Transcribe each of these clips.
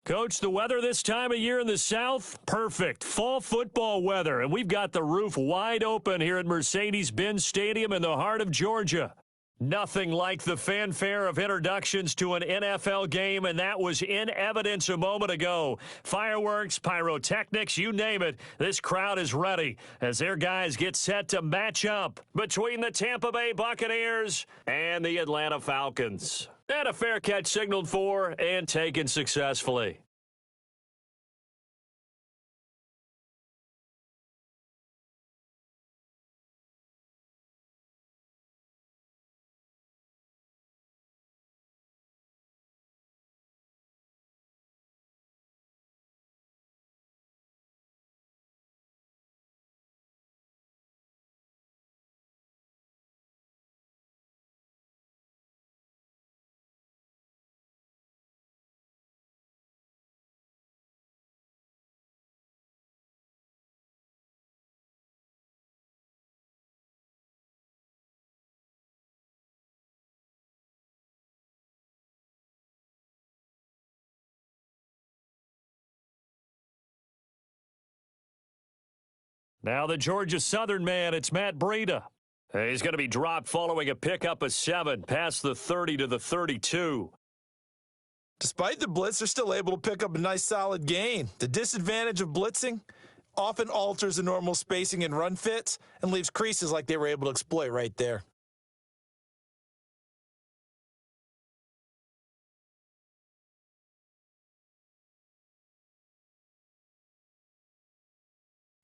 Coach, the weather this time of year in the South, perfect. Fall football weather, and we've got the roof wide open here at Mercedes-Benz Stadium in the heart of Georgia. Nothing like the fanfare of introductions to an NFL game, and that was in evidence a moment ago. Fireworks, pyrotechnics, you name it, this crowd is ready as their guys get set to match up between the Tampa Bay Buccaneers and the Atlanta Falcons. And a fair catch signaled for and taken successfully. Now the Georgia Southern man, it's Matt Breida. He's going to be dropped following a pickup of 7 past the 30 to the 32. Despite the blitz, they're still able to pick up a nice solid gain. The disadvantage of blitzing often alters the normal spacing and run fits and leaves creases like they were able to exploit right there.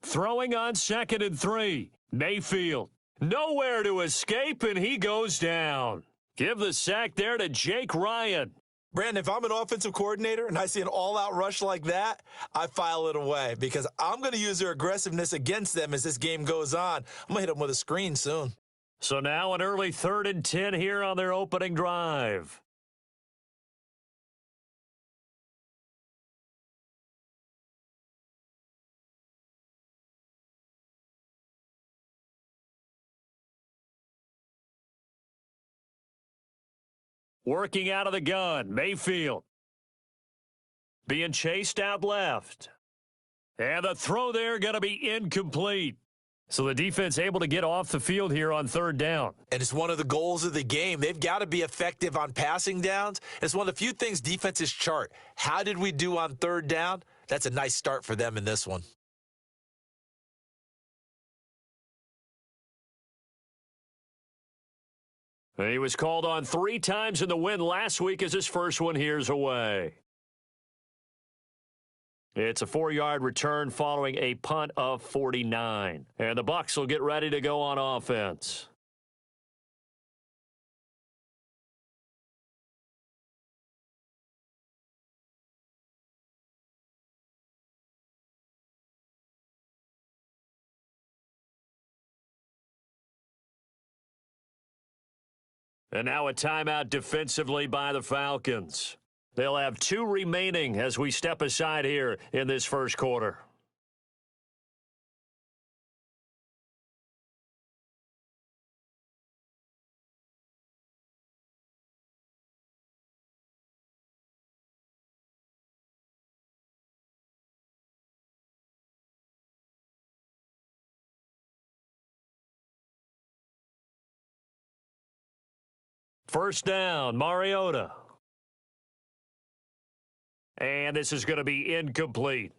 Throwing on 2nd and 3. Mayfield. Nowhere to escape, and he goes down. Give the sack there to Jake Ryan. Brandon, if I'm an offensive coordinator and I see an all-out rush like that, I file it away because I'm going to use their aggressiveness against them as this game goes on. I'm going to hit them with a screen soon. So now an early 3rd and 10 here on their opening drive. Working out of the gun, Mayfield. Being chased out left. And the throw there going to be incomplete. So the defense able to get off the field here on 3rd down. And it's one of the goals of the game. They've got to be effective on passing downs. It's one of the few things defenses chart. How did we do on 3rd down? That's a nice start for them in this one. He was called on 3 times in the win last week as his first one here's away. It's a 4-yard return following a punt of 49. And the Bucs will get ready to go on offense. And now a timeout defensively by the Falcons. They'll have 2 remaining as we step aside here in this first quarter. First down, Mariota. And this is going to be incomplete.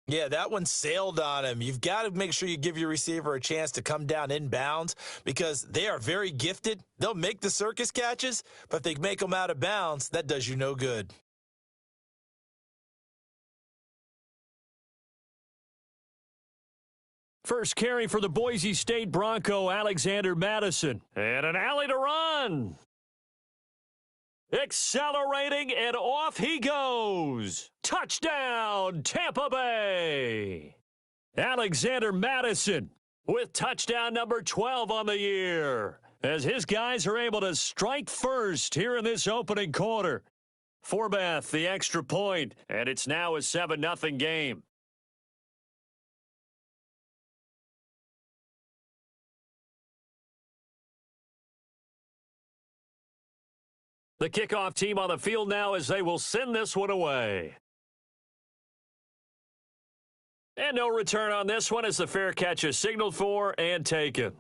Yeah, that one sailed on him. You've got to make sure you give your receiver a chance to come down inbounds because they are very gifted. They'll make the circus catches, but if they make them out of bounds, that does you no good. First carry for the Boise State Bronco, Alexander Madison. And an alley to run. Accelerating, and off he goes. Touchdown, Tampa Bay. Alexander Madison with touchdown number 12 on the year as his guys are able to strike first here in this opening quarter. Forbath, the extra point, and it's now a 7-0 game. The kickoff team on the field now as they will send this one away. And no return on this one as the fair catch is signaled for and taken.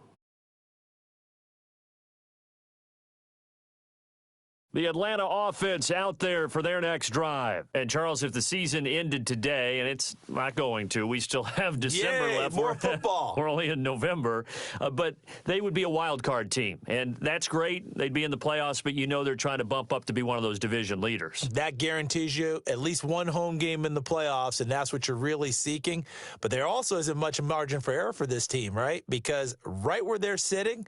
The Atlanta offense out there for their next drive. And, Charles, if the season ended today, and it's not going to, we still have December left. More football. We're only in November. But they would be a wild card team. And that's great. They'd be in the playoffs, but you know they're trying to bump up to be one of those division leaders. That guarantees you at least one home game in the playoffs, and that's what you're really seeking. But there also isn't much margin for error for this team, right? Because right where they're sitting,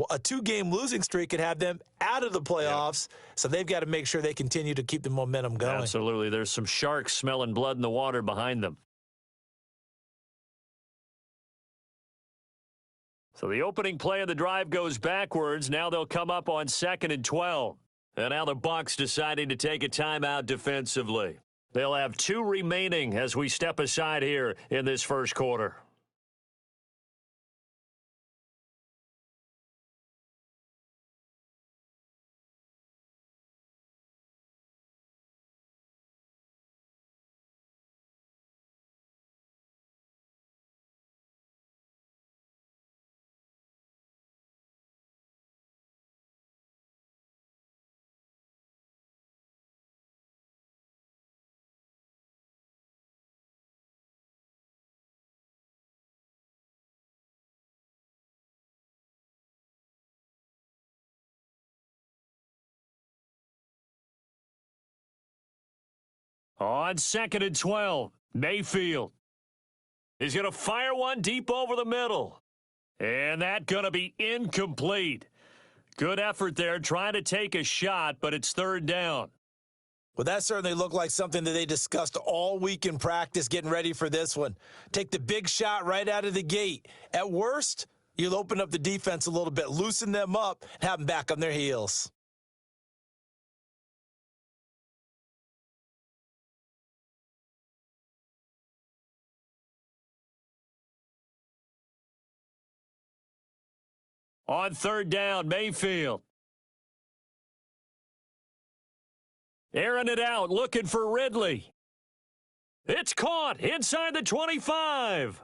a 2-game losing streak could have them out of the playoffs, so they've got to make sure they continue to keep the momentum going. Absolutely. There's some sharks smelling blood in the water behind them. So the opening play of the drive goes backwards. Now they'll come up on 2nd and 12. And now the Bucs deciding to take a timeout defensively. They'll have 2 remaining as we step aside here in this first quarter. On 2nd and 12, Mayfield is going to fire one deep over the middle. And that's going to be incomplete. Good effort there trying to take a shot, but it's 3rd down. Well, that certainly looked like something that they discussed all week in practice getting ready for this one. Take the big shot right out of the gate. At worst, you'll open up the defense a little bit, loosen them up, and have them back on their heels. On 3rd down, Mayfield. Airing it out, looking for Ridley. It's caught inside the 25.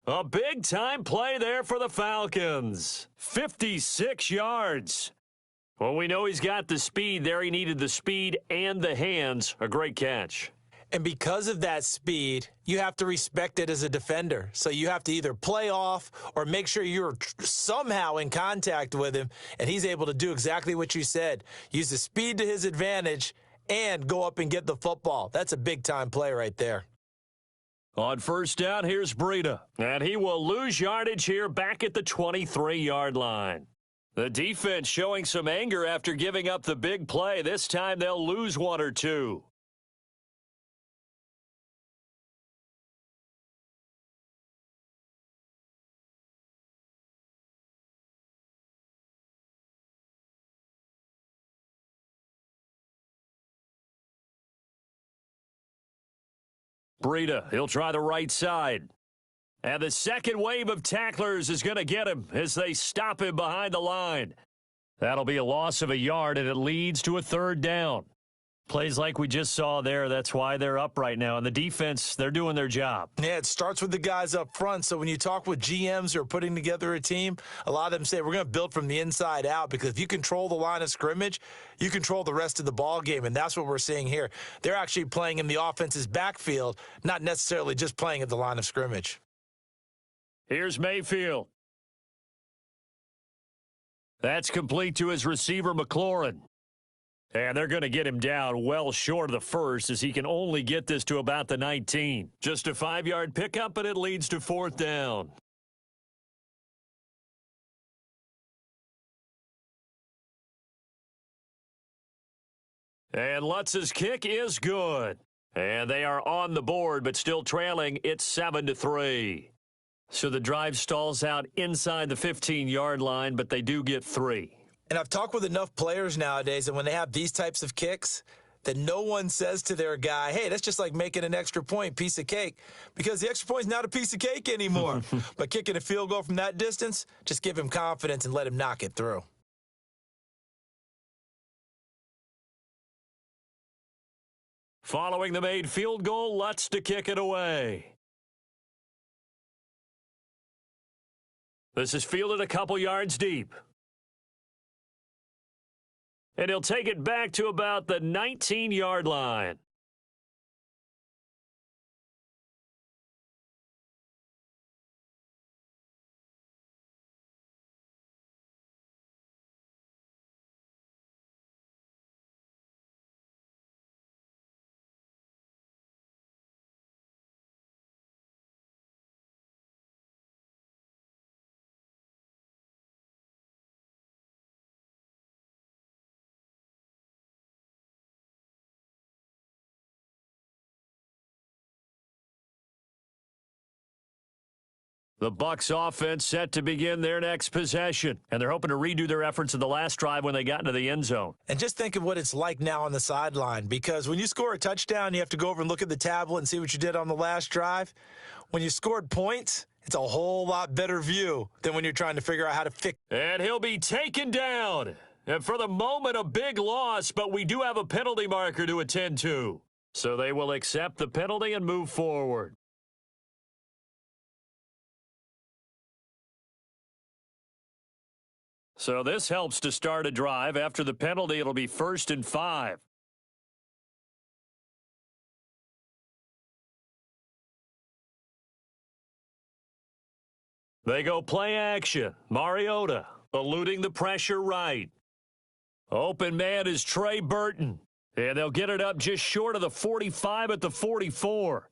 A big-time play there for the Falcons. 56 yards. Well, we know he's got the speed there. He needed the speed and the hands. A great catch. And because of that speed, you have to respect it as a defender. So you have to either play off or make sure you're somehow in contact with him, and he's able to do exactly what you said. Use the speed to his advantage and go up and get the football. That's a big-time play right there. On 1st down, here's Breida. And he will lose yardage here back at the 23-yard line. The defense showing some anger after giving up the big play. This time they'll lose 1 or 2. Breida, he'll try the right side. And the second wave of tacklers is going to get him as they stop him behind the line. That'll be a loss of a yard, and it leads to a 3rd down. Plays like we just saw there, that's why they're up right now. And the defense, they're doing their job. Yeah, it starts with the guys up front. So when you talk with GMs who are putting together a team, a lot of them say we're going to build from the inside out, because if you control the line of scrimmage, you control the rest of the ball game, and that's what we're seeing here. They're actually playing in the offense's backfield, not necessarily just playing at the line of scrimmage. Here's Mayfield. That's complete to his receiver, McLaurin. And they're going to get him down well short of the first, as he can only get this to about the 19. Just a 5-yard pickup, and it leads to 4th down. And Lutz's kick is good. And they are on the board, but still trailing. It's 7-3. So the drive stalls out inside the 15-yard line, but they do get 3. And I've talked with enough players nowadays, and when they have these types of kicks, that no one says to their guy, hey, that's just like making an extra point, piece of cake, because the extra point is not a piece of cake anymore. But kicking a field goal from that distance, just give him confidence and let him knock it through. Following the made field goal, Lutz to kick it away. This is fielded a couple yards deep. And he'll take it back to about the 19-yard line. The Bucs offense set to begin their next possession, and they're hoping to redo their efforts in the last drive when they got into the end zone. And just think of what it's like now on the sideline, because when you score a touchdown, you have to go over and look at the tablet and see what you did on the last drive. When you scored points, it's a whole lot better view than when you're trying to figure out how to fix. And he'll be taken down. And for the moment, a big loss, but we do have a penalty marker to attend to. So they will accept the penalty and move forward. So this helps to start a drive. After the penalty, it'll be 1st and 5. They go play action. Mariota eluding the pressure right. Open man is Trey Burton. And they'll get it up just short of the 45 at the 44.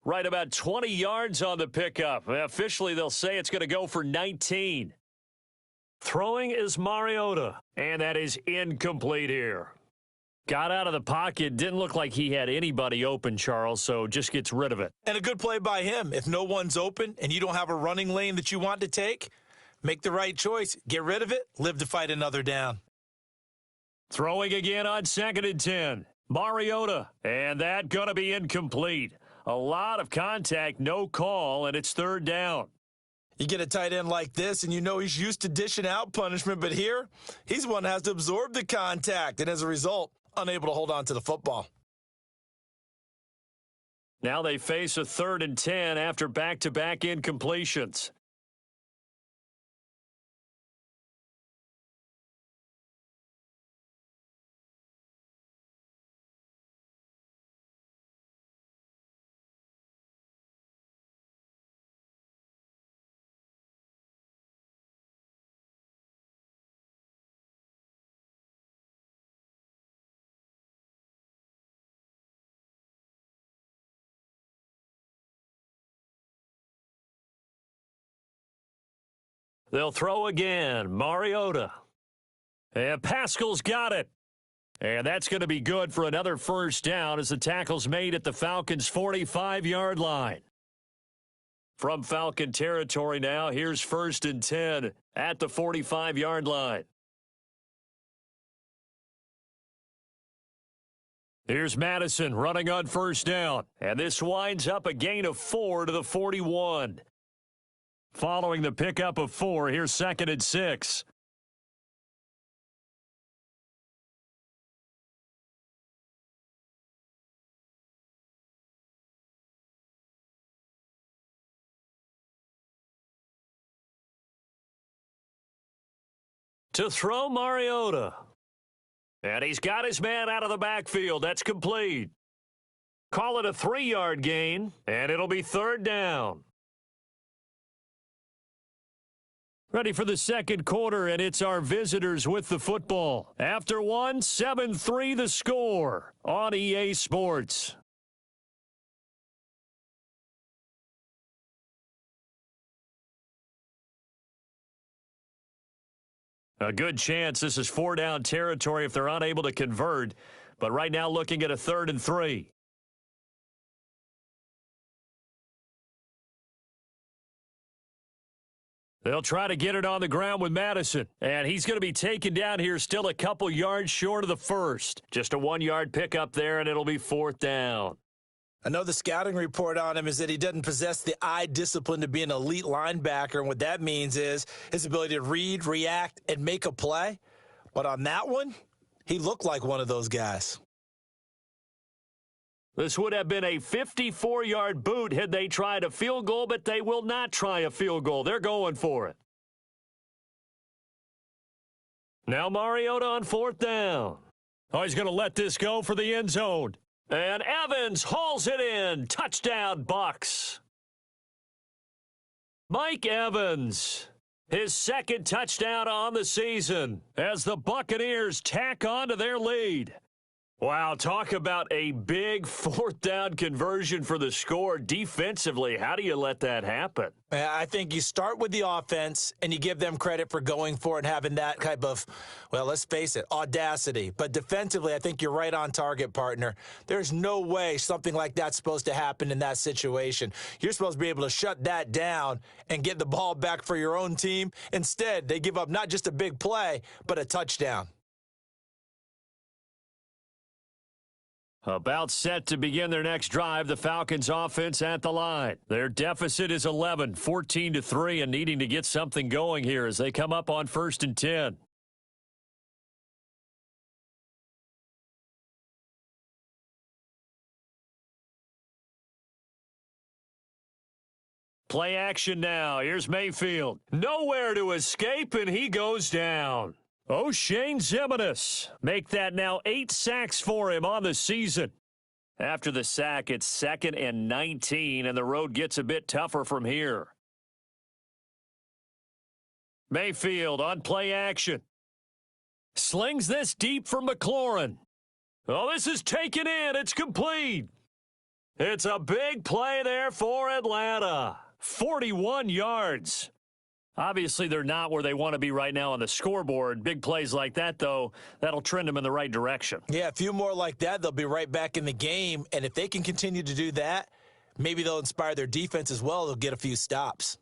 Right about 20 yards on the pickup. Officially, they'll say it's going to go for 19. Throwing is Mariota, and that is incomplete here. Got out of the pocket, didn't look like he had anybody open, Charles, so just gets rid of it. And a good play by him. If no one's open and you don't have a running lane that you want to take, make the right choice. Get rid of it, live to fight another down. Throwing again on 2nd and 10. Mariota, and that going to be incomplete. A lot of contact, no call, and it's 3rd down. You get a tight end like this, and you know he's used to dishing out punishment, but here, he's one that has to absorb the contact, and as a result, unable to hold on to the football. Now they face a 3rd and 10 after back-to-back incompletions. They'll throw again. Mariota. And Pascal's got it. And that's going to be good for another 1st down as the tackle's made at the Falcons' 45-yard line. From Falcon territory now, here's 1st and 10 at the 45-yard line. Here's Madison running on 1st down. And this winds up a gain of 4 to the 41. Following the pickup of 4, here's 2nd and 6. To throw Mariota. And he's got his man out of the backfield. That's complete. Call it a 3-yard gain, and it'll be 3rd down. Ready for the second quarter, and it's our visitors with the football. After one, 7-3 the score on EA Sports. A good chance this is 4-down territory if they're unable to convert, but right now looking at a 3rd and 3. They'll try to get it on the ground with Madison, and he's going to be taken down here still a couple yards short of the 1st. Just a 1-yard pickup there, and it'll be 4th down. I know the scouting report on him is that he doesn't possess the eye discipline to be an elite linebacker, and what that means is his ability to read, react, and make a play. But on that one, he looked like one of those guys. This would have been a 54-yard boot had they tried a field goal, but they will not try a field goal. They're going for it. Now Mariota on 4th down. Oh, he's going to let this go for the end zone. And Evans hauls it in. Touchdown, Bucs. Mike Evans, his 2nd touchdown on the season as the Buccaneers tack on to their lead. Wow, talk about a big 4th down conversion for the score. Defensively, how do you let that happen? I think you start with the offense and you give them credit for going for it and having that type of, well, let's face it, audacity. But defensively, I think you're right on target, partner. There's no way something like that's supposed to happen in that situation. You're supposed to be able to shut that down and get the ball back for your own team. Instead, they give up not just a big play, but a touchdown. About set to begin their next drive, the Falcons offense at the line. Their deficit is 11, 14-3, and needing to get something going here as they come up on 1st and 10. Play action now. Here's Mayfield. Nowhere to escape, and he goes down. O'Shane Ximines make that now 8 sacks for him on the season. After the sack, it's 2nd and 19, and the road gets a bit tougher from here. Mayfield on play action. Slings this deep for McLaurin. Oh, this is taken in. It's complete. It's a big play there for Atlanta. 41 yards. Obviously, they're not where they want to be right now on the scoreboard. Big plays like that, though, that'll trend them in the right direction. Yeah, a few more like that, they'll be right back in the game. And if they can continue to do that, maybe they'll inspire their defense as well. They'll get a few stops.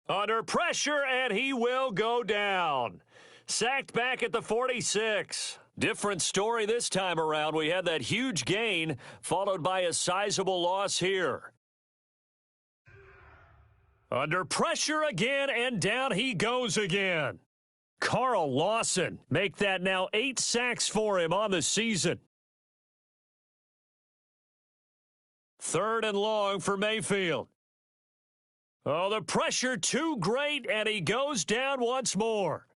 Under pressure, and he will go down. Sacked back at the 46. Different story this time around. We had that huge gain, followed by a sizable loss here. Under pressure again, and down he goes again. Carl Lawson make that now 8 sacks for him on the season. 3rd and long for Mayfield. Oh, the pressure too great, and he goes down once more.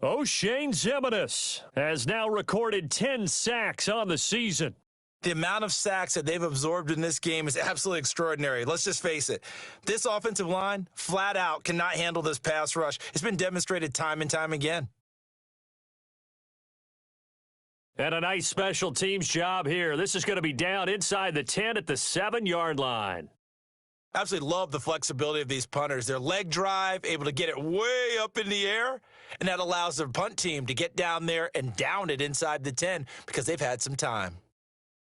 O'Shane Ximines has now recorded 10 sacks on the season. The amount of sacks that they've absorbed in this game is absolutely extraordinary. Let's just face it. This offensive line, flat out, cannot handle this pass rush. It's been demonstrated time and time again. And a nice special teams job here. This is going to be down inside the 10 at the 7-yard line. Absolutely love the flexibility of these punters. Their leg drive, able to get it way up in the air, and that allows their punt team to get down there and down it inside the 10 because they've had some time.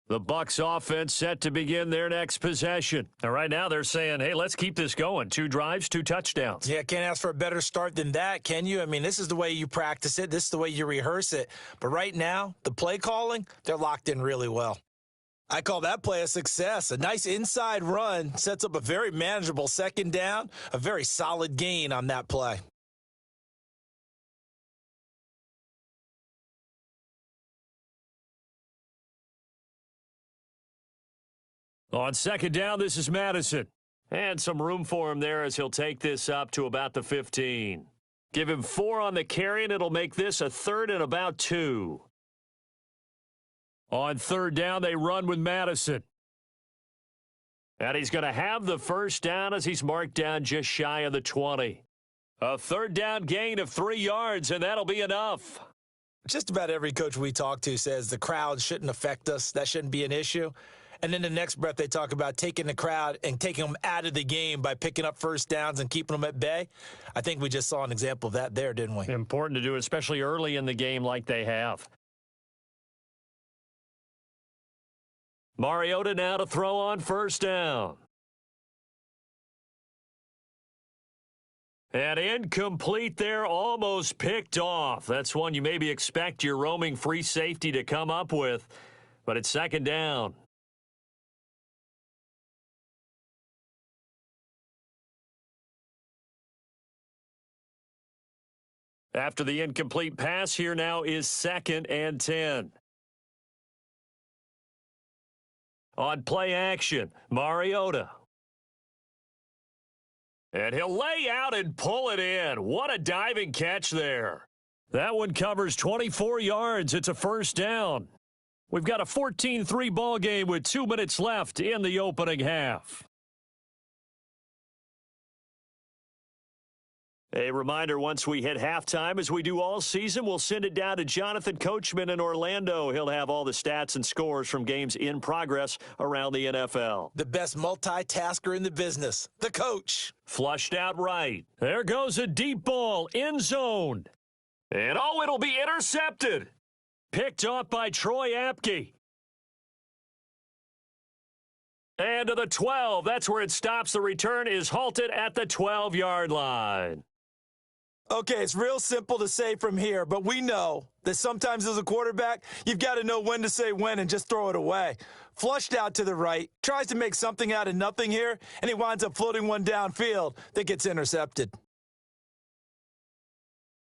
The Bucs offense set to begin their next possession. And right now they're saying, hey, let's keep this going. 2 drives, 2 touchdowns. Yeah, can't ask for a better start than that, can you? I mean, this is the way you practice it. This is the way you rehearse it. But right now, the play calling, they're locked in really well. I call that play a success. A nice inside run sets up a very manageable 2nd down, a very solid gain on that play. On 2nd down, this is Madison. And some room for him there as he'll take this up to about the 15. Give him 4 on the carry, and it'll make this a 3rd and about 2. On 3rd down, they run with Madison. And he's going to have the 1st down as he's marked down just shy of the 20. A 3rd down gain of 3 yards, and that'll be enough. Just about every coach we talk to says the crowd shouldn't affect us. That shouldn't be an issue. And then the next breath, they talk about taking the crowd and taking them out of the game by picking up 1st downs and keeping them at bay. I think we just saw an example of that there, didn't we? Important to do, especially early in the game like they have. Mariota now to throw on 1st down. And incomplete there, almost picked off. That's one you maybe expect your roaming free safety to come up with, but it's 2nd down. After the incomplete pass, here now is 2nd and 10. On play action, Mariota. And he'll lay out and pull it in. What a diving catch there. That one covers 24 yards. It's a first down. We've got a 14-3 ball game with 2 minutes left in the opening half. A reminder, once we hit halftime, as we do all season, we'll send it down to Jonathan Coachman in Orlando. He'll have all the stats and scores from games in progress around the NFL. The best multitasker in the business, the coach. Flushed out right. There goes a deep ball, end zone. And oh, it'll be intercepted. Picked off by Troy Apke. And to the 12. That's where it stops. The return is halted at the 12-yard line. Okay, it's real simple to say from here, but we know that sometimes as a quarterback, you've got to know when to say when and just throw it away. Flushed out to the right, tries to make something out of nothing here, and he winds up floating one downfield that gets intercepted.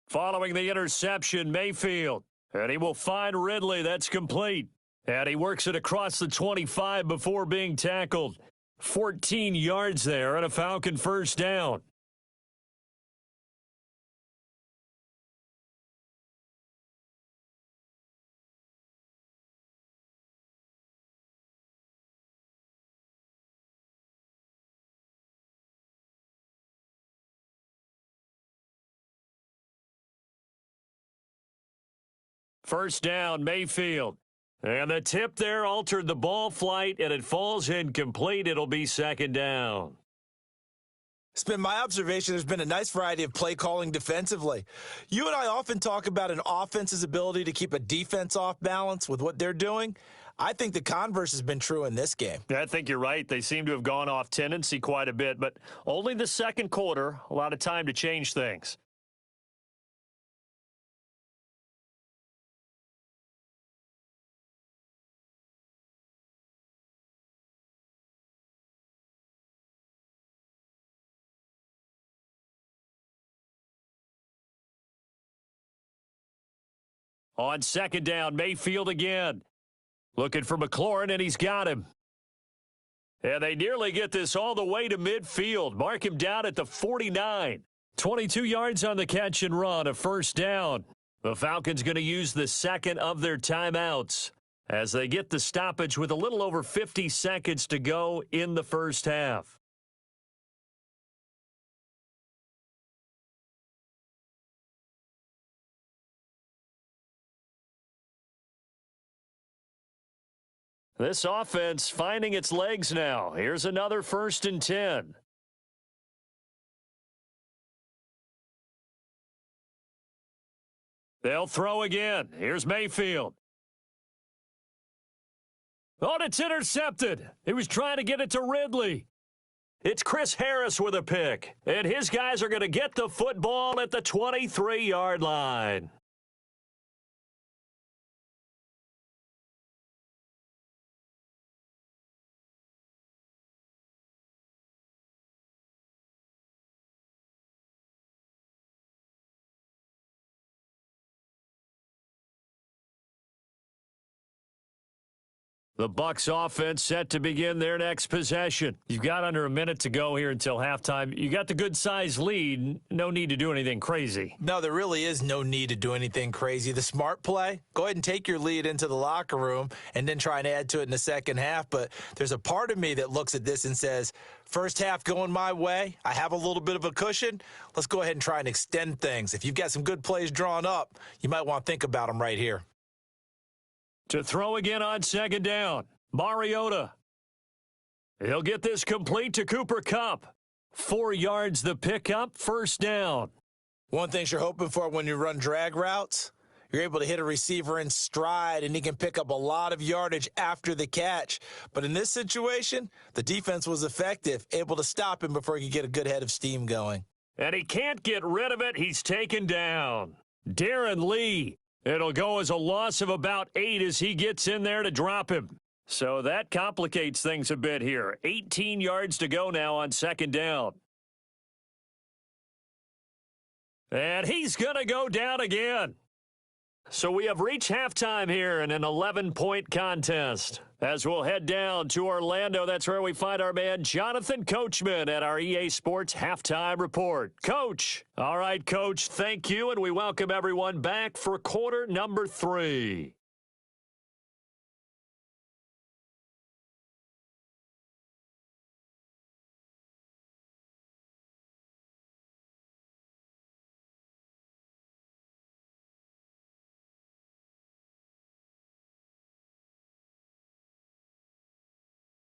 Following the interception, Mayfield. And he will find Ridley. That's complete. And he works it across the 25 before being tackled. 14 yards there and a Falcon first down. First down, Mayfield. And the tip there altered the ball flight, and it falls incomplete. It'll be second down. It's been my observation there's been a nice variety of play calling defensively. You and I often talk about an offense's ability to keep a defense off balance with what they're doing. I think the converse has been true in this game. I think you're right. They seem to have gone off tendency quite a bit, but only the second quarter, a lot of time to change things. On second down, Mayfield again. Looking for McLaurin, and he's got him. And they nearly get this all the way to midfield. Mark him down at the 49. 22 yards on the catch and run, a first down. The Falcons going to use the second of their timeouts as they get the stoppage with a little over 50 seconds to go in the first half. This offense finding its legs now. Here's another 1st and 10. They'll throw again. Here's Mayfield. Oh, it's intercepted. He was trying to get it to Ridley. It's Chris Harris with a pick. And his guys are going to get the football at the 23-yard line. The Bucs offense set to begin their next possession. You've got under a minute to go here until halftime. You got the good-sized lead. No need to do anything crazy. No, there really is no need to do anything crazy. The smart play, go ahead and take your lead into the locker room and then try and add to it in the second half. But there's a part of me that looks at this and says, first half going my way. I have a little bit of a cushion. Let's go ahead and try and extend things. If you've got some good plays drawn up, you might want to think about them right here. To throw again on second down, Mariota. He'll get this complete to Cooper Kupp. 4 yards the pickup, first down. One thing you're hoping for when you run drag routes, you're able to hit a receiver in stride, and he can pick up a lot of yardage after the catch. But in this situation, the defense was effective, able to stop him before he could get a good head of steam going. And he can't get rid of it. He's taken down. Darren Lee. It'll go as a loss of about 8 as he gets in there to drop him. So that complicates things a bit here. 18 yards to go now on second down. And he's going to go down again. So we have reached halftime here in an 11-point contest. As we'll head down to Orlando, that's where we find our man Jonathan Coachman at our EA Sports Halftime Report. Coach. All right, Coach, thank you, and we welcome everyone back for quarter number 3.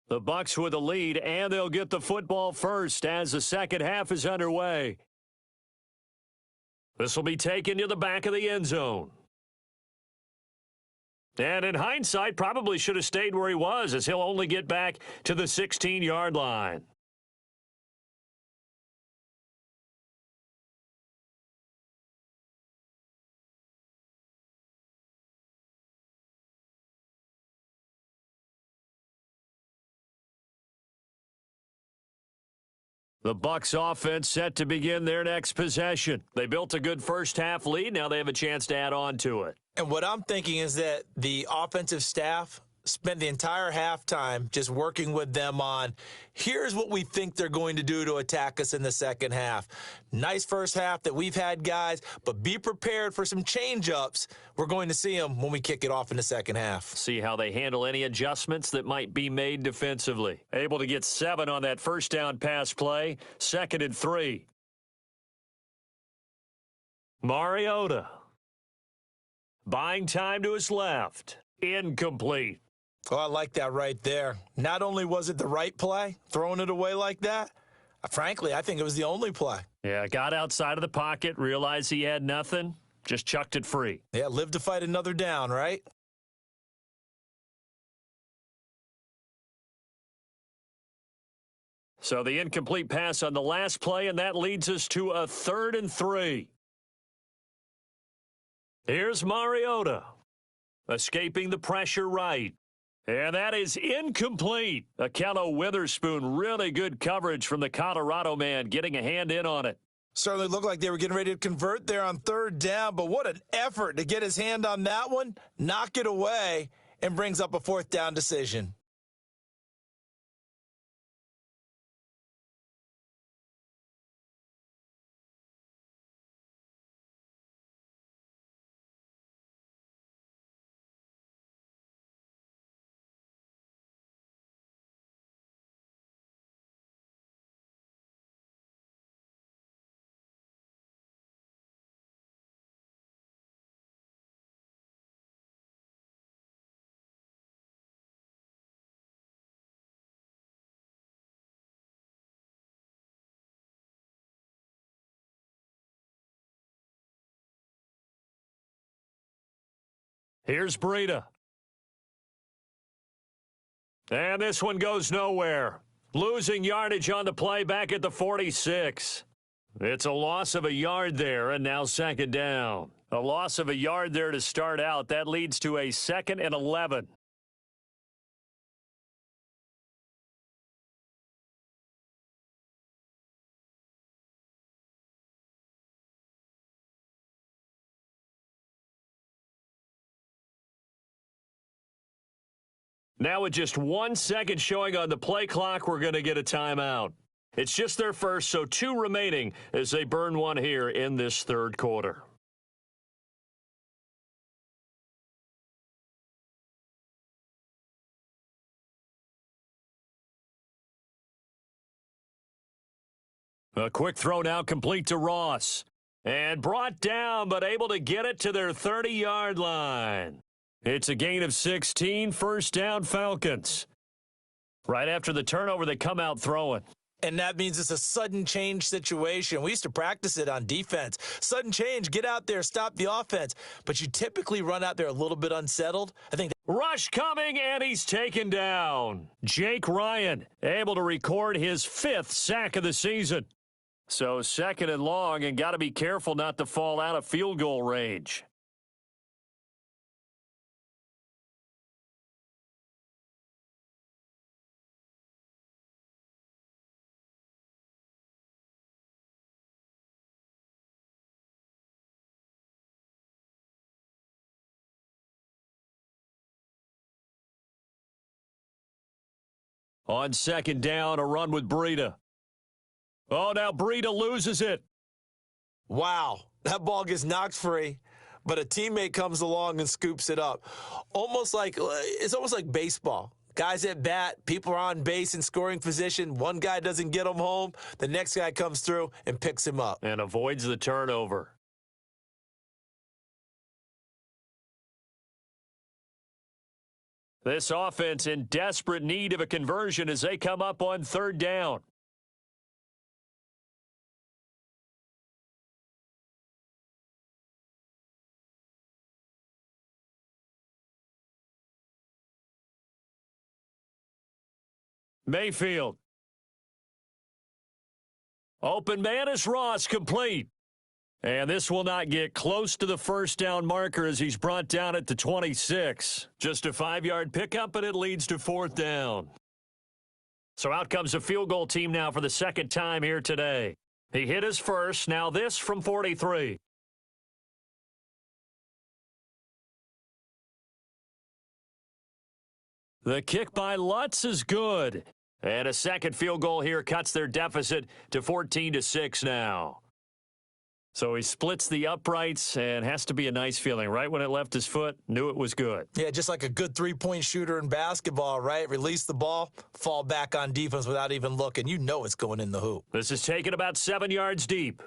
The Bucs with the lead, and they'll get the football first as the second half is underway. This will be taken to the back of the end zone. And in hindsight, probably should have stayed where he was, as he'll only get back to the 16-yard line. The Bucs offense set to begin their next possession. They built a good first-half lead. Now they have a chance to add on to it. And what I'm thinking is that the offensive staff spent the entire halftime just working with them on, here's what we think they're going to do to attack us in the second half. Nice first half that we've had, guys, but be prepared for some change-ups. We're going to see them when we kick it off in the second half. See how they handle any adjustments that might be made defensively. Able to get 7 on that first down pass play. 2nd and 3. Mariota. Buying time to his left. Incomplete. Oh, I like that right there. Not only was it the right play, throwing it away like that, frankly, I think it was the only play. Yeah, got outside of the pocket, realized he had nothing, just chucked it free. Yeah, live to fight another down, right? So the incomplete pass on the last play, and that leads us to a 3rd and 3. Here's Mariota, escaping the pressure right. And that is incomplete. Akello Witherspoon, really good coverage from the Colorado man, getting a hand in on it. Certainly looked like they were getting ready to convert there on 3rd down, but what an effort to get his hand on that one, knock it away, and brings up a 4th down decision. Here's Breida. And this one goes nowhere. Losing yardage on the play back at the 46. It's a loss of a yard there, and now 2nd down. A loss of a yard there to start out. That leads to a 2nd and 11. Now with just 1 second showing on the play clock, we're going to get a timeout. It's just their first, so 2 remaining as they burn one here in this 3rd quarter. A quick throw now complete to Ross. And brought down, but able to get it to their 30-yard line. It's a gain of 16, 1st down Falcons. Right after the turnover, they come out throwing. And that means it's a sudden change situation. We used to practice it on defense. Sudden change, get out there, stop the offense. But you typically run out there a little bit unsettled. I think rush coming, and he's taken down. Jake Ryan able to record his 5th sack of the season. So 2nd and long, and got to be careful not to fall out of field goal range. On second down, a run with Breida. Oh, now Breida loses it. Wow, that ball gets knocked free, but a teammate comes along and scoops it up. It's almost like baseball. Guys at bat, people are on base in scoring position. One guy doesn't get him home. The next guy comes through and picks him up. And avoids the turnover. This offense in desperate need of a conversion as they come up on third down. Mayfield. Open man is Ross, complete. And this will not get close to the first down marker as he's brought down at the 26. Just a 5-yard pickup, and it leads to fourth down. So out comes a field goal team now for the second time here today. He hit his first, now this from 43. The kick by Lutz is good. And a second field goal here cuts their deficit to 14-6 now. So he splits the uprights, and has to be a nice feeling. Right when it left his foot, knew it was good. Yeah, just like a good three-point shooter in basketball, right? Release the ball, fall back on defense without even looking. You know it's going in the hoop. This is taken about 7 yards deep.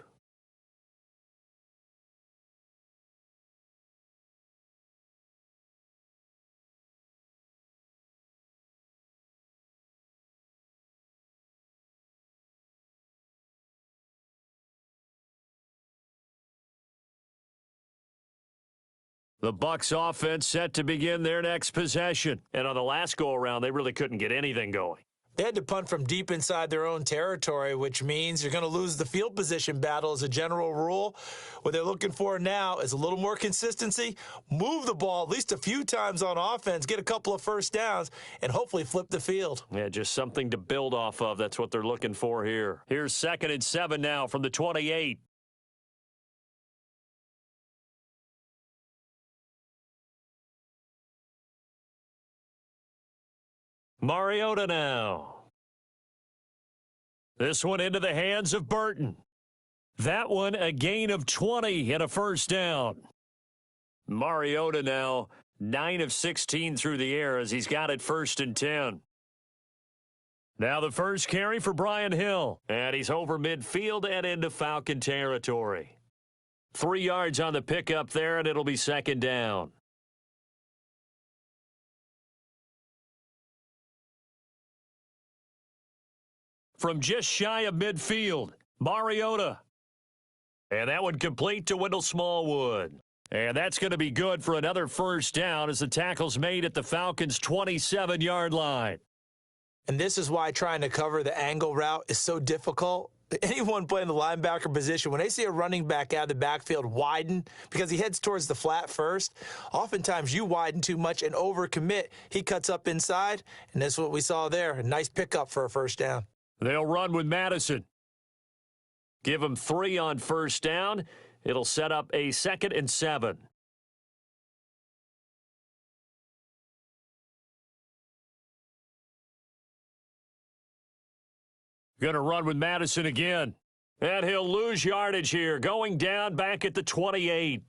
The Bucs offense set to begin their next possession. And on the last go-around, they really couldn't get anything going. They had to punt from deep inside their own territory, which means you're going to lose the field position battle as a general rule. What they're looking for now is a little more consistency, move the ball at least a few times on offense, get a couple of first downs, and hopefully flip the field. Yeah, just something to build off of. That's what they're looking for here. Here's 2nd and 7 now from the 28. Mariota now. This one into the hands of Burton. That one a gain of 20 and a first down. Mariota now 9 of 16 through the air as he's got it 1st and 10. Now the first carry for Brian Hill. And he's over midfield and into Falcon territory. 3 yards on the pickup there, and it'll be 2nd down. From just shy of midfield, Mariota. And that would complete to Wendell Smallwood. And that's going to be good for another first down as the tackle's made at the Falcons' 27-yard line. And this is why trying to cover the angle route is so difficult. Anyone playing the linebacker position, when they see a running back out of the backfield widen because he heads towards the flat first, oftentimes you widen too much and overcommit. He cuts up inside, and that's what we saw there. A nice pickup for a first down. They'll run with Madison. Give him 3 on first down. It'll set up a 2nd and 7. Going to run with Madison again. And he'll lose yardage here, going down back at the 28.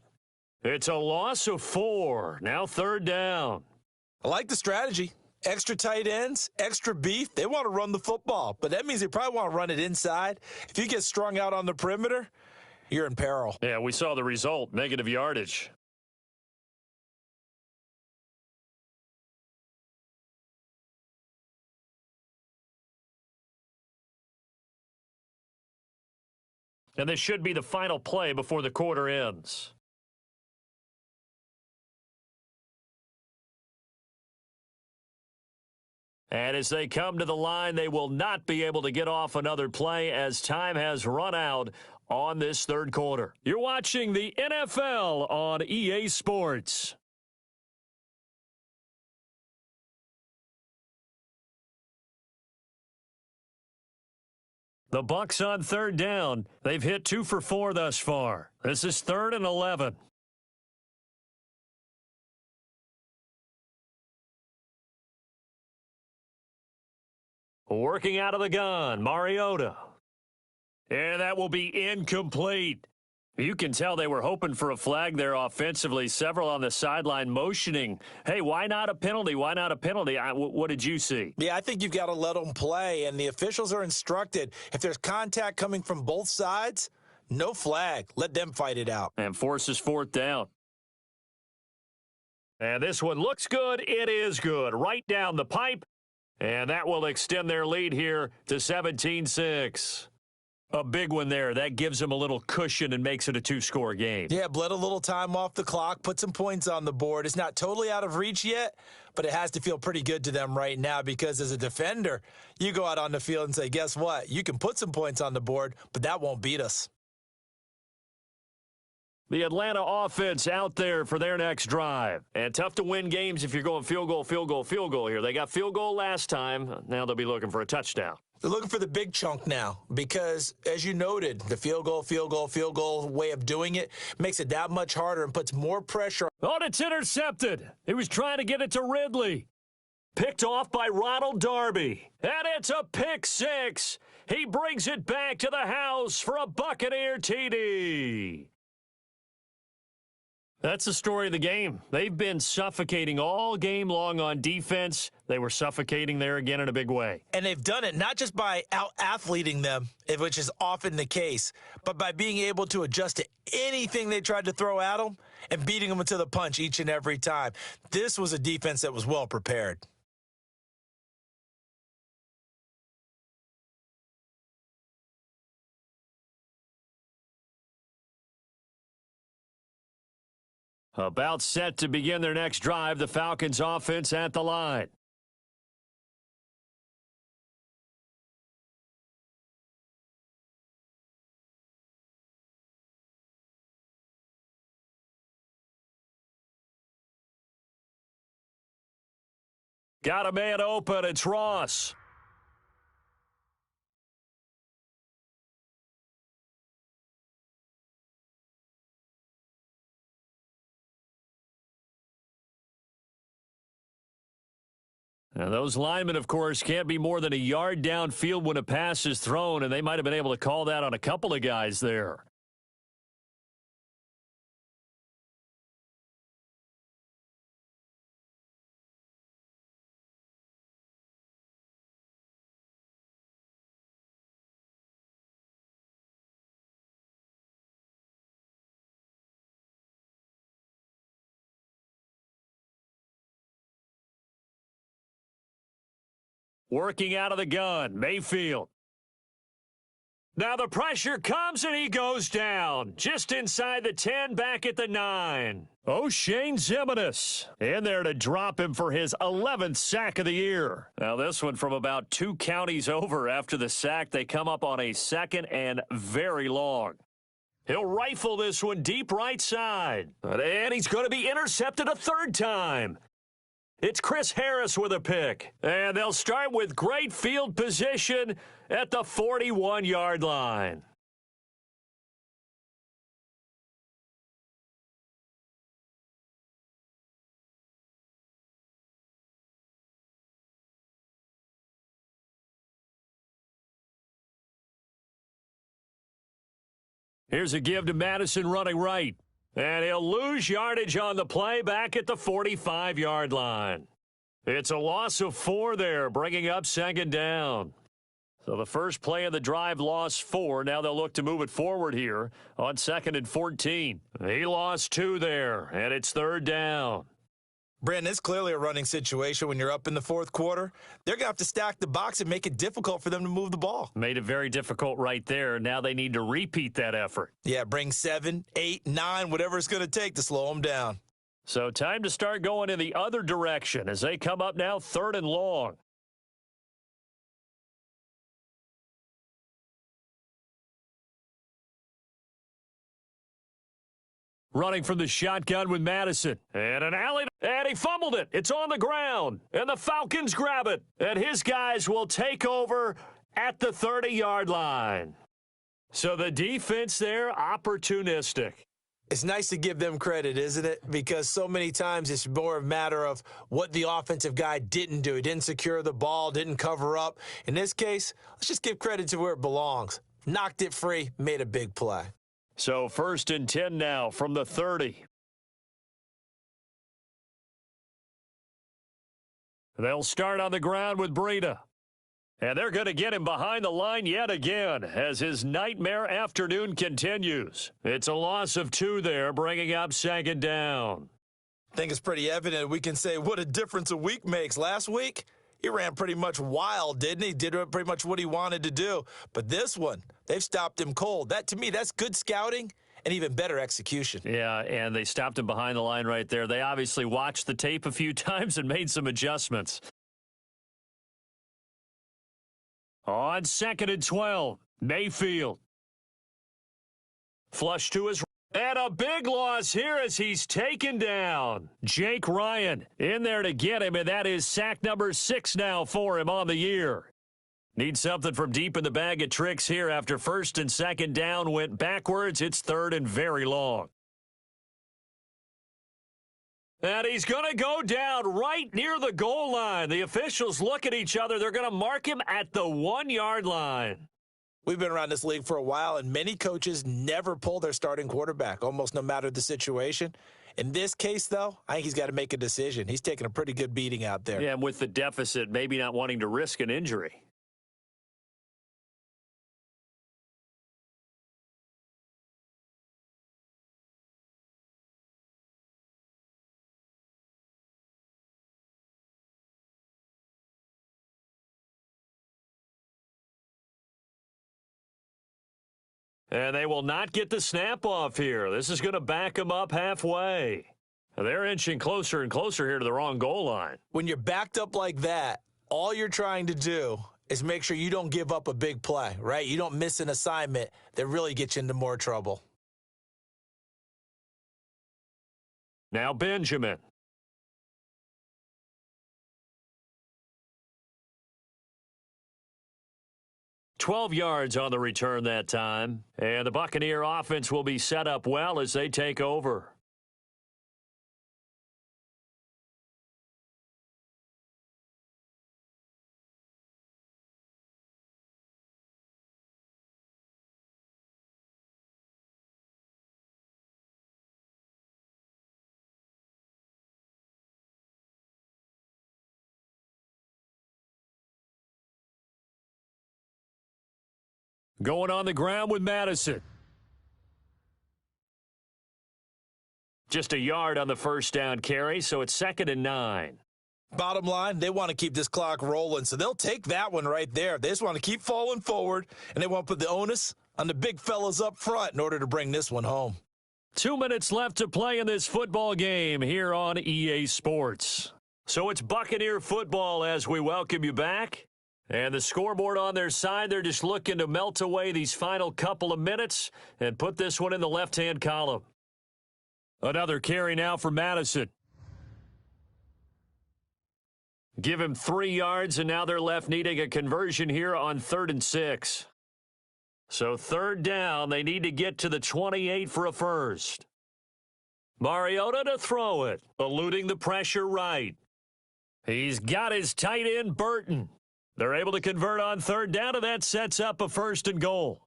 It's a loss of 4. Now 3rd down. I like the strategy. Extra tight ends, extra beef. They want to run the football, but that means they probably want to run it inside. If you get strung out on the perimeter, you're in peril. Yeah, we saw the result, negative yardage. And this should be the final play before the quarter ends. And as they come to the line, they will not be able to get off another play as time has run out on this 3rd quarter. You're watching the NFL on EA Sports. The Bucs on 3rd down. They've hit 2 for 4 thus far. This is 3rd and 11. Working out of the gun, Mariota. And that will be incomplete. You can tell they were hoping for a flag there offensively. Several on the sideline motioning, hey, why not a penalty? Why not a penalty? What did you see? Yeah, I think you've got to let them play, and the officials are instructed, if there's contact coming from both sides, no flag. Let them fight it out. And forces fourth down. And this one looks good. It is good. Right down the pipe. And that will extend their lead here to 17-6. A big one there. That gives them a little cushion and makes it a two-score game. Yeah, bled a little time off the clock, put some points on the board. It's not totally out of reach yet, but it has to feel pretty good to them right now because as a defender, you go out on the field and say, guess what? You can put some points on the board, but that won't beat us. The Atlanta offense out there for their next drive. And tough to win games if you're going field goal, field goal, field goal here. They got field goal last time. Now they'll be looking for a touchdown. They're looking for the big chunk now because, as you noted, the field goal way of doing it makes it that much harder and puts more pressure. Oh, it's intercepted. He was trying to get it to Ridley. Picked off by Ronald Darby. And it's a pick six. He brings it back to the house for a Buccaneer TD. That's the story of the game. They've been suffocating all game long on defense. They were suffocating there again in a big way. And they've done it not just by out-athleting them, which is often the case, but by being able to adjust to anything they tried to throw at them and beating them to the punch each and every time. This was a defense that was well prepared. About set to begin their next drive, the Falcons offense at the line. Got a man open. It's Ross. Now, those linemen, of course, can't be more than a yard downfield when a pass is thrown, and they might have been able to call that on a couple of guys there. Working out of the gun, Mayfield. Now the pressure comes and he goes down. Just inside the 10, back at the 9. O'Shane Ximines in there to drop him for his 11th sack of the year. Now this one from about 2 counties over after the sack. They come up on a second and very long. He'll rifle this one deep right side. And he's going to be intercepted a third time. It's Chris Harris with a pick. And they'll start with great field position at the 41-yard line. Here's a give to Madison running right. And he'll lose yardage on the play back at the 45-yard line. It's a loss of 4 there, bringing up second down. So the first play of the drive lost 4. Now they'll look to move it forward here on 2nd and 14. He lost 2 there, and it's third down. Brandon, it's clearly a running situation when you're up in the fourth quarter. They're going to have to stack the box and make it difficult for them to move the ball. Made it very difficult right there. Now they need to repeat that effort. Yeah, bring 7, 8, 9, whatever it's going to take to slow them down. So time to start going in the other direction as they come up now 3rd and long. Running from the shotgun with Madison. And an alley. And he fumbled it. It's on the ground. And the Falcons grab it. And his guys will take over at the 30-yard line. So the defense there, opportunistic. It's nice to give them credit, isn't it? Because so many times it's more a matter of what the offensive guy didn't do. He didn't secure the ball, didn't cover up. In this case, let's just give credit to where it belongs. Knocked it free, made a big play. So 1st and 10 now from the 30. They'll start on the ground with Breida. And they're going to get him behind the line yet again as his nightmare afternoon continues. It's a loss of 2 there, bringing up 2nd down. I think it's pretty evident we can say what a difference a week makes. Last week, he ran pretty much wild, didn't he? Did pretty much what he wanted to do. But this one, they've stopped him cold. That, to me, that's good scouting and even better execution. Yeah, and they stopped him behind the line right there. They obviously watched the tape a few times and made some adjustments. On 2nd and 12, Mayfield. Flush to his right. And a big loss here as he's taken down. Jake Ryan in there to get him, and that is sack number 6 now for him on the year. Needs something from deep in the bag of tricks here after 1st and 2nd down went backwards. It's 3rd and very long. And he's going to go down right near the goal line. The officials look at each other. They're going to mark him at the 1-yard line. We've been around this league for a while, and many coaches never pull their starting quarterback, almost no matter the situation. In this case, though, I think he's got to make a decision. He's taking a pretty good beating out there. Yeah, and with the deficit, maybe not wanting to risk an injury. And they will not get the snap off here. This is going to back them up halfway. They're inching closer and closer here to the wrong goal line. When you're backed up like that, all you're trying to do is make sure you don't give up a big play, right? You don't miss an assignment that really gets you into more trouble. Now Benjamin. $12 yards on the return that time. And the Buccaneer offense will be set up well as they take over. Going on the ground with Madison. Just a yard on the 1st down carry, so it's 2nd and 9. Bottom line, they want to keep this clock rolling, so they'll take that one right there. They just want to keep falling forward, and they want to put the onus on the big fellas up front in order to bring this one home. 2 minutes left to play in this football game here on EA Sports. So it's Buccaneer football as we welcome you back. And the scoreboard on their side, they're just looking to melt away these final couple of minutes and put this one in the left-hand column. Another carry now for Madison. Give him 3 yards, and now they're left needing a conversion here on 3rd and 6. So 3rd down, they need to get to the 28 for a first. Mariota to throw it, eluding the pressure right. He's got his tight end, Burton. They're able to convert on 3rd down, and that sets up a 1st and goal.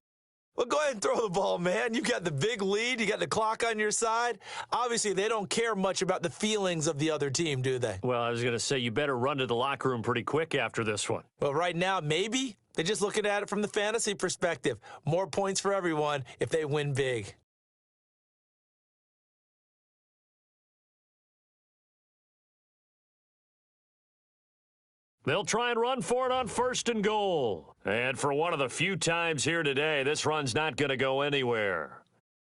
Well, go ahead and throw the ball, man. You've got the big lead. You got the clock on your side. Obviously, they don't care much about the feelings of the other team, do they? Well, I was going to say, you better run to the locker room pretty quick after this one. Well, right now, maybe. They're just looking at it from the fantasy perspective. More points for everyone if they win big. They'll try and run for it on 1st and goal. And for one of the few times here today, this run's not going to go anywhere.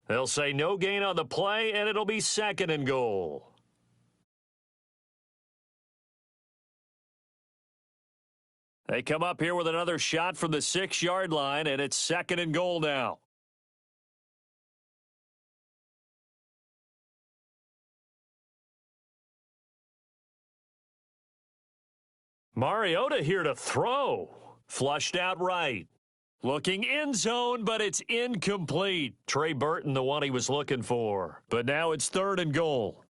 They'll say no gain on the play, and it'll be 2nd and goal. They come up here with another shot from the 6-yard line, and it's 2nd and goal now. Mariota here to throw. Flushed out right. Looking end zone, but it's incomplete. Trey Burton, the one he was looking for. But now it's 3rd and goal.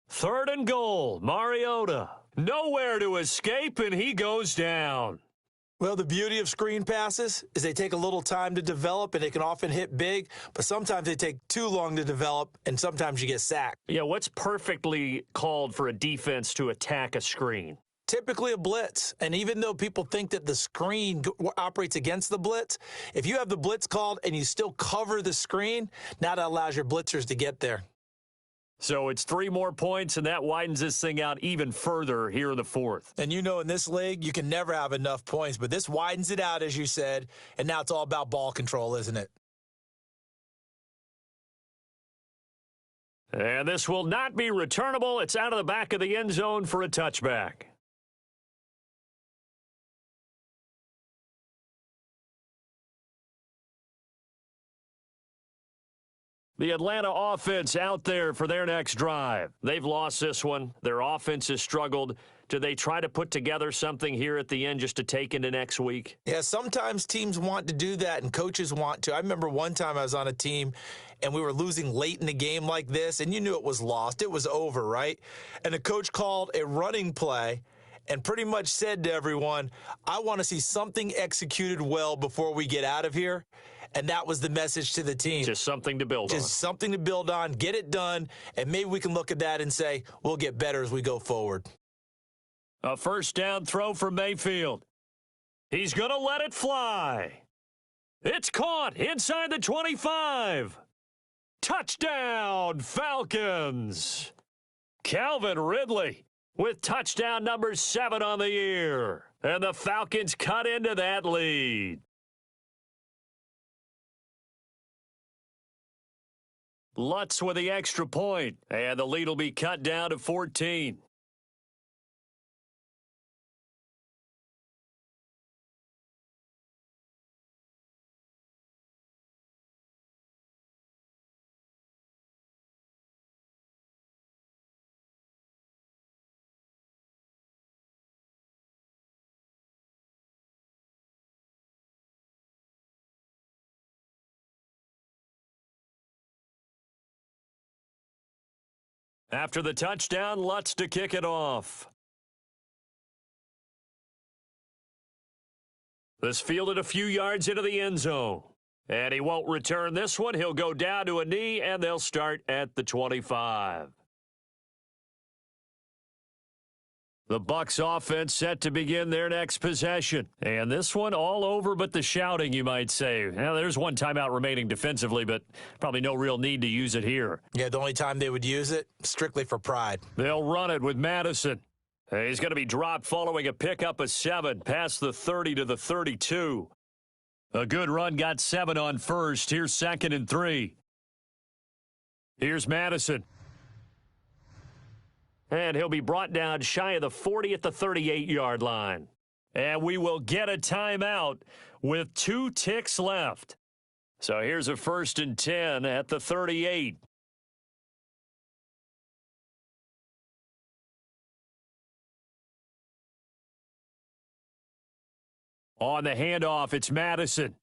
Third and goal, Mariota. Nowhere to escape, and he goes down. Well, the beauty of screen passes is they take a little time to develop, and they can often hit big, but sometimes they take too long to develop, and sometimes you get sacked. Yeah, what's perfectly called for a defense to attack a screen? Typically a blitz, and even though people think that the screen operates against the blitz, if you have the blitz called and you still cover the screen, now that allows your blitzers to get there. So it's 3 more points, and that widens this thing out even further here in the 4th. And you know in this league, you can never have enough points, but this widens it out, as you said, and now it's all about ball control, isn't it? And this will not be returnable. It's out of the back of the end zone for a touchback. The Atlanta offense out there for their next drive. They've lost this one. Their offense has struggled. Do they try to put together something here at the end just to take into next week? Yeah, sometimes teams want to do that and coaches want to. I remember one time I was on a team and we were losing late in the game like this, and you knew it was lost. It was over, right? And the coach called a running play and pretty much said to everyone, I want to see something executed well before we get out of here. And that was the message to the team. Just something to build on. Just something to build on, get it done, and maybe we can look at that and say, we'll get better as we go forward. A first down throw for Mayfield. He's going to let it fly. It's caught inside the 25. Touchdown, Falcons. Calvin Ridley with touchdown number 7 on the year. And the Falcons cut into that lead. Lutz with the extra point, and the lead will be cut down to 14. After the touchdown, Lutz to kick it off. This fielded a few yards into the end zone. And he won't return this one. He'll go down to a knee, and they'll start at the 25. The Bucs offense set to begin their next possession. And this one all over but the shouting, you might say. Now, there's one timeout remaining defensively, but probably no real need to use it here. Yeah, the only time they would use it, strictly for pride. They'll run it with Madison. He's going to be dropped following a pickup of 7 past the 30 to the 32. A good run got 7 on first. Here's 2nd and 3. Here's Madison. And he'll be brought down shy of the 40 at the 38-yard line. And we will get a timeout with 2 ticks left. So here's a 1st and 10 at the 38. On the handoff, it's Madison.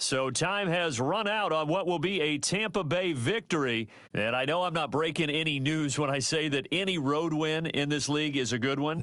So time has run out on what will be a Tampa Bay victory. And I know I'm not breaking any news when I say that any road win in this league is a good one.